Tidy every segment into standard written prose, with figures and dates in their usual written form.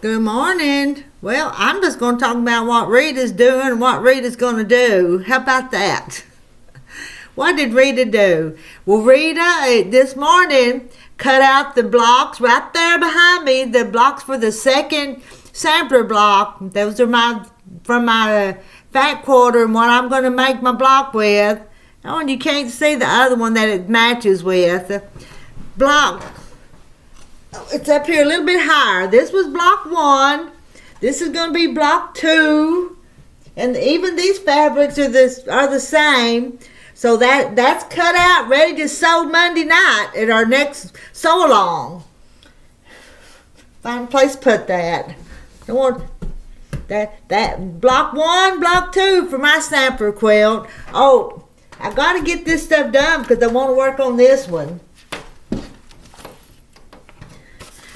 Good morning. Well, I'm just going to talk about what Rita's doing and what Rita's going to do. How about that? What did Rita do? Well, Rita, this morning, cut out the blocks right there behind me, the blocks for the second sampler block. Those are from my fat quarter and what I'm going to make my block with. Oh, and you can't see the other one that it matches with. Block. It's up here a little bit higher. This was block 1. This is going to be block 2. And even these fabrics are the same. So that's cut out, ready to sew Monday night at our next sew along. Find a place to put that. I want that block 1, block 2 for my sampler quilt. Oh, I got to get this stuff done because I want to work on this one.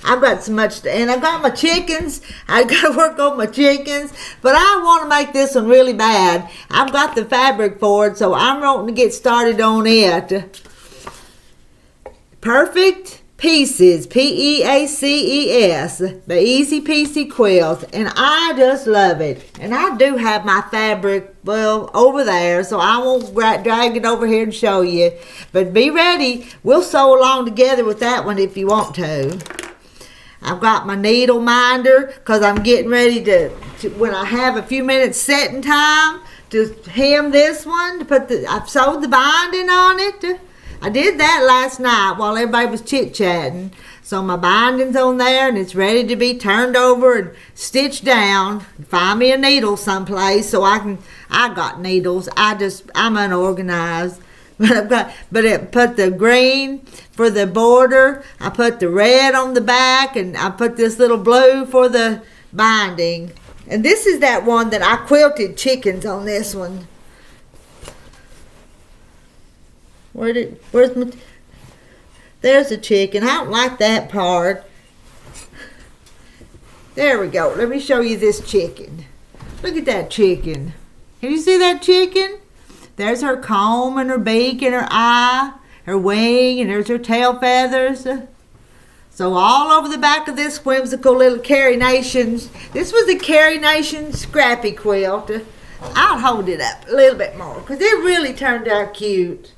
I've got so much, and I've got my chickens. I got to work on my chickens, but I want to make this one really bad. I've got the fabric for it, so I'm wanting to get started on it. Perfect Pieces, P-E-A-C-E-S, the Easy Peasy Quilt, and I just love it. And I do have my fabric, well, over there, so I won't drag it over here and show you. But be ready. We'll sew along together with that one if you want to. I've got my needle minder because I'm getting ready to when I have a few minutes setting time to hem this one. I've sewed the binding on it. I did that last night while everybody was chit-chatting. So my binding's on there and it's ready to be turned over and stitched down. Find me a needle someplace so I got needles. I'm unorganized. But it put the green for the border. I put the red on the back, and I put this little blue for the binding. And this is that one that I quilted chickens on this one. There's a chicken. I don't like that part. There we go. Let me show you this chicken. Look at that chicken. Can you see that chicken? There's her comb and her beak and her eye, her wing, and there's her tail feathers. So all over the back of this whimsical little Carrie Nations. This was the Carrie Nation Scrappy Quilt. I'll hold it up a little bit more because it really turned out cute.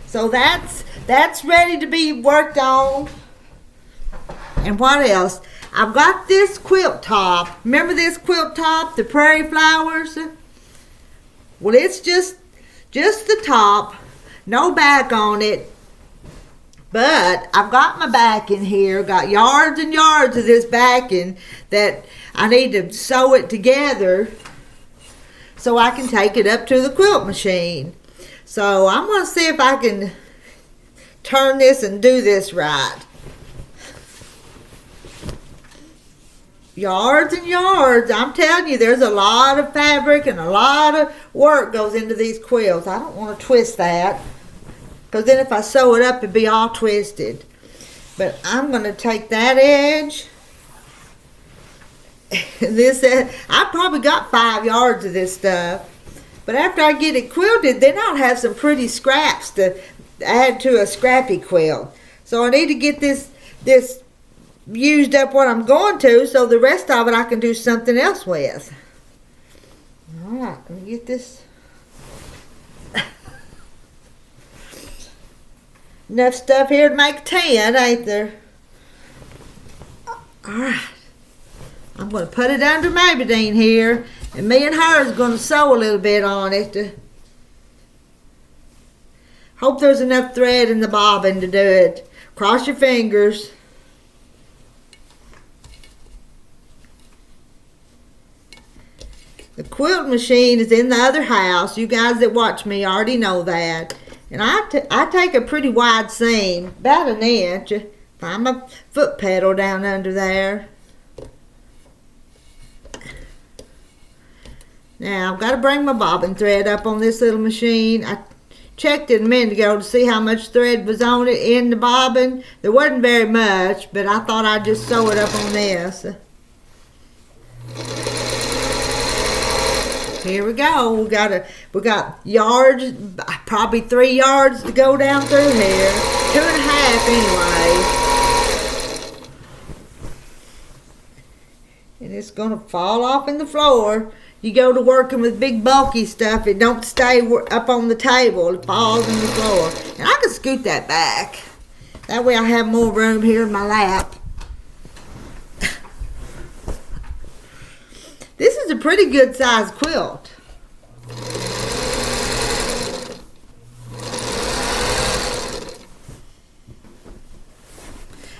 So that's ready to be worked on. And what else? I've got this quilt top. Remember this quilt top, the prairie flowers? Well, it's just the top, no back on it. But I've got my backing here, got yards and yards of this backing that I need to sew it together so I can take it up to the quilt machine. So I'm going to see if I can turn this and do this right. Yards and yards. I'm telling you, there's a lot of fabric and a lot of work goes into these quilts. I don't want to twist that because then if I sew it up, it'd be all twisted. But I'm going to take that edge. I probably got 5 yards of this stuff. But after I get it quilted, then I'll have some pretty scraps to add to a scrappy quilt. So I need to get this used up what I'm going to, so the rest of it I can do something else with. Alright, let me get this. Enough stuff here to make 10, ain't there? Alright. I'm going to put it under Maybelline here, and me and her is going to sew a little bit on it. Hope there's enough thread in the bobbin to do it. Cross your fingers. The quilt machine is in the other house. You guys that watch me already know that. And I take a pretty wide seam, about 1 inch. Find my foot pedal down under there. Now, I've got to bring my bobbin thread up on this little machine. I checked it a minute ago to see how much thread was on it in the bobbin. There wasn't very much, but I thought I'd just sew it up on this. Here we go. We got yards, probably 3 yards to go down through here. 2.5 anyway. It's going to fall off in the floor. You go to working with big bulky stuff, it don't stay up on the table. It falls in the floor. And I can scoot that back. That way I have more room here in my lap. This is a pretty good sized quilt.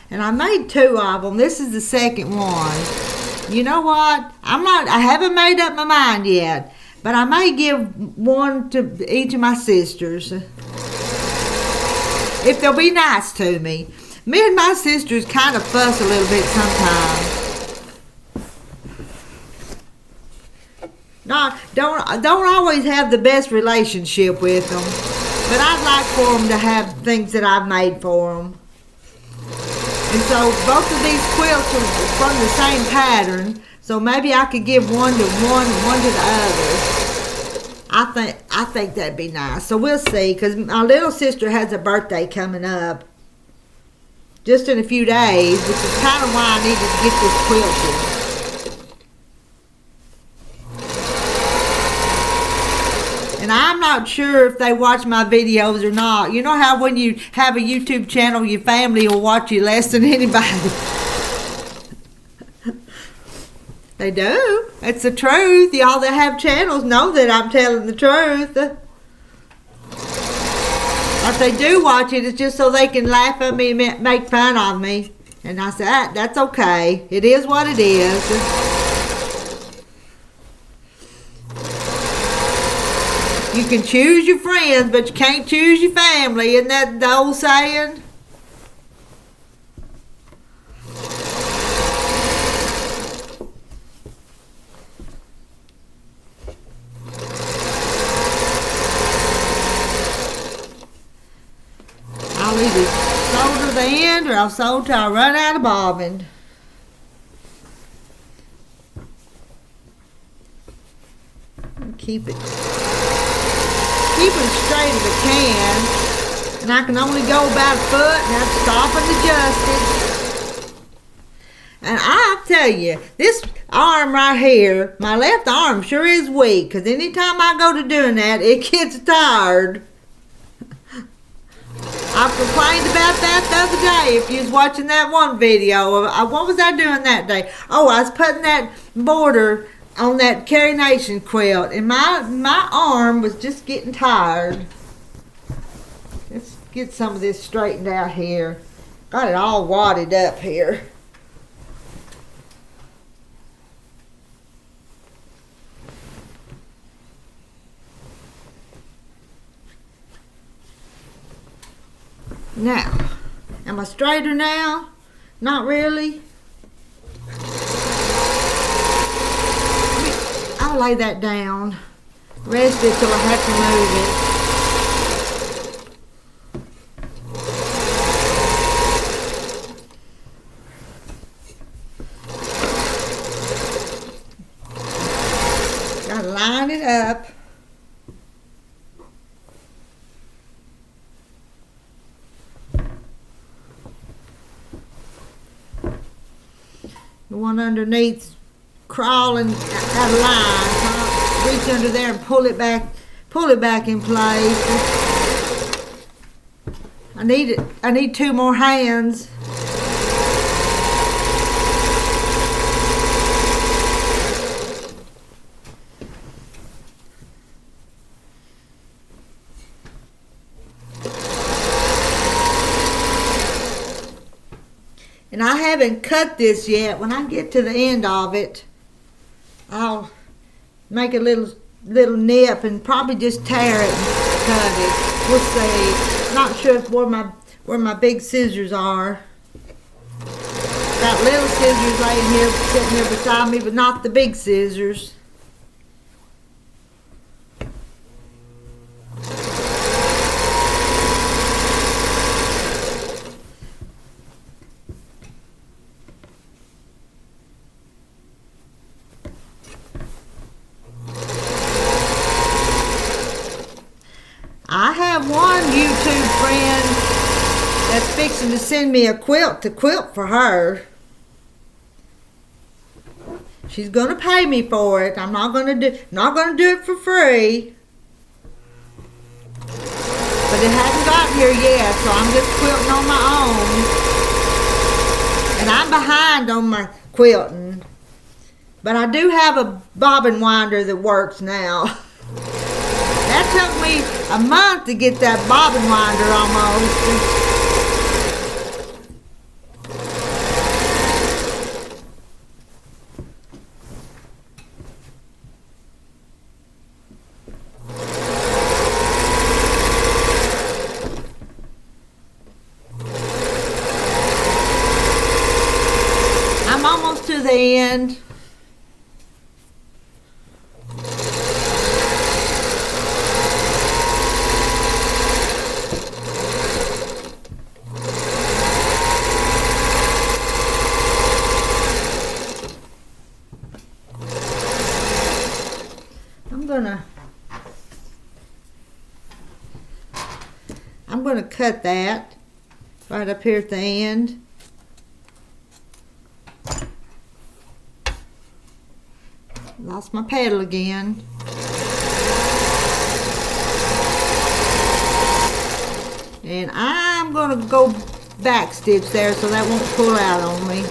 And I made 2 of them. This is the second one. You know what? I haven't made up my mind yet. But I may give one to each of my sisters. If they'll be nice to me. Me and my sisters kind of fuss a little bit sometimes. No, don't always have the best relationship with them. But I'd like for them to have things that I've made for them. And so both of these quilts are from the same pattern. So maybe I could give one to one and one to the other. I think that'd be nice. So we'll see, because my little sister has a birthday coming up just in a few days, which is kind of why I needed to get this quilted. And I'm not sure if they watch my videos or not. You know how when you have a YouTube channel, your family will watch you less than anybody. They do. It's the truth. Y'all that have channels know that I'm telling the truth. If they do watch it, it's just so they can laugh at me and make fun of me. And I said, that's okay. It is what it is. You can choose your friends, but you can't choose your family. Isn't that the old saying? I'll either solder the end or I'll solder till I run out of bobbin. Keep it straight as I can, and I can only go about a foot and have to stop and adjust it. And I'll tell you, this arm right here, my left arm sure is weak, because anytime I go to doing that, it gets tired. I complained about that the other day. If you was watching that one video, what was I doing that day? Oh, I was putting that border on that Carrie Nation quilt, and my arm was just getting tired. Let's get some of this straightened out here. Got it all wadded up here. Now, am I straighter now? Not really. I'll lay that down. Rest it till I have to move it. Gotta line it up. The one underneath crawling out of line. Reach under there and pull it back in place. I need 2 more hands. And I haven't cut this yet. When I get to the end of it, I'll make a little nip and probably just tear it and cut it. We'll see. Not sure where my big scissors are. Got little scissors laying here, sitting here beside me, but not the big scissors. I have one YouTube friend that's fixing to send me a quilt to quilt for her. She's gonna pay me for it. I'm not gonna do it for free. But it hasn't gotten here yet, so I'm just quilting on my own. And I'm behind on my quilting. But I do have a bobbin winder that works now. That took me a month to get that bobbin winder almost. I'm almost to the end. I'm gonna cut that right up here at the end. Lost my paddle again. And I'm gonna go back stitch there so that won't pull out on me.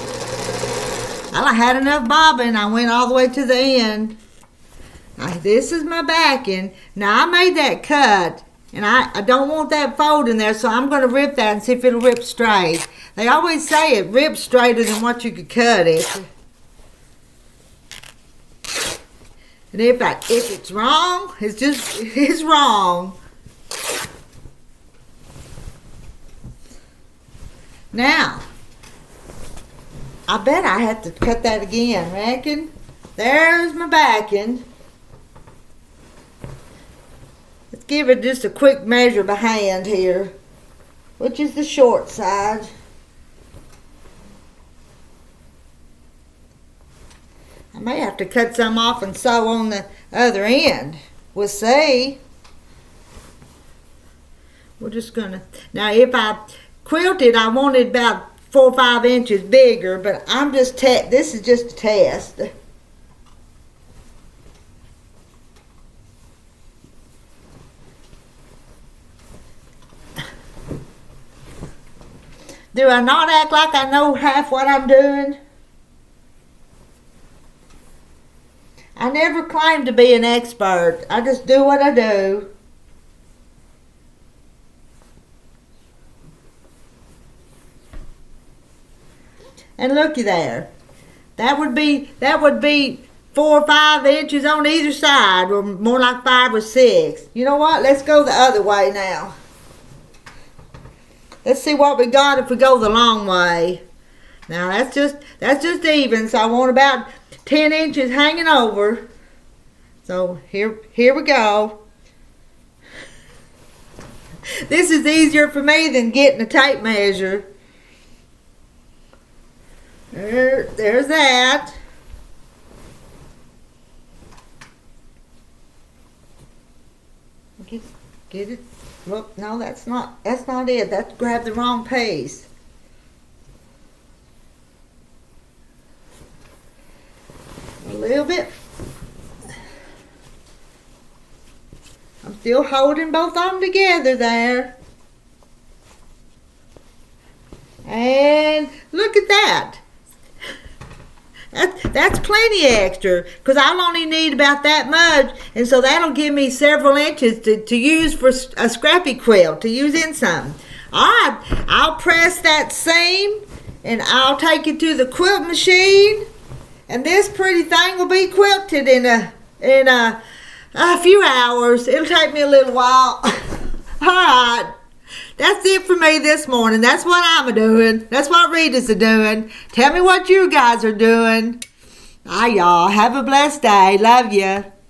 Well, I had enough bobbin. I went all the way to the end. Now, this is my backing. Now I made that cut and I don't want that fold in there, so I'm going to rip that and see if it'll rip straight. They always say it rips straighter than what you could cut it. And if it's wrong, it's wrong. Now, I bet I have to cut that again, reckon. There's my backing. Let's give it just a quick measure by hand here, which is the short side. I may have to cut some off and sew on the other end. We'll see. We're just gonna, now if I quilted, I wanted about 4 or 5 inches bigger, but I'm just, this is just a test. Do I not act like I know half what I'm doing? I never claim to be an expert. I just do what I do. And looky there. That would be 4 or 5 inches on either side, or more like 5 or 6. You know what? Let's go the other way now. Let's see what we got if we go the long way. Now that's just even, so I want about 10 inches hanging over. So here we go. This is easier for me than getting a tape measure. There's that. Get it. Look, no, that's not it. That's grabbed the wrong piece. A little bit. I'm still holding both of them together there. And look at that. That's plenty extra, because I'll only need about that much, and so that'll give me several inches to use for a scrappy quilt, to use in something. Alright, I'll press that seam, and I'll take it to the quilt machine, and this pretty thing will be quilted in a few hours. It'll take me a little while. Alright. That's it for me this morning. That's what I'm doing. That's what Rita's doing. Tell me what you guys are doing. Y'all. Have a blessed day. Love ya.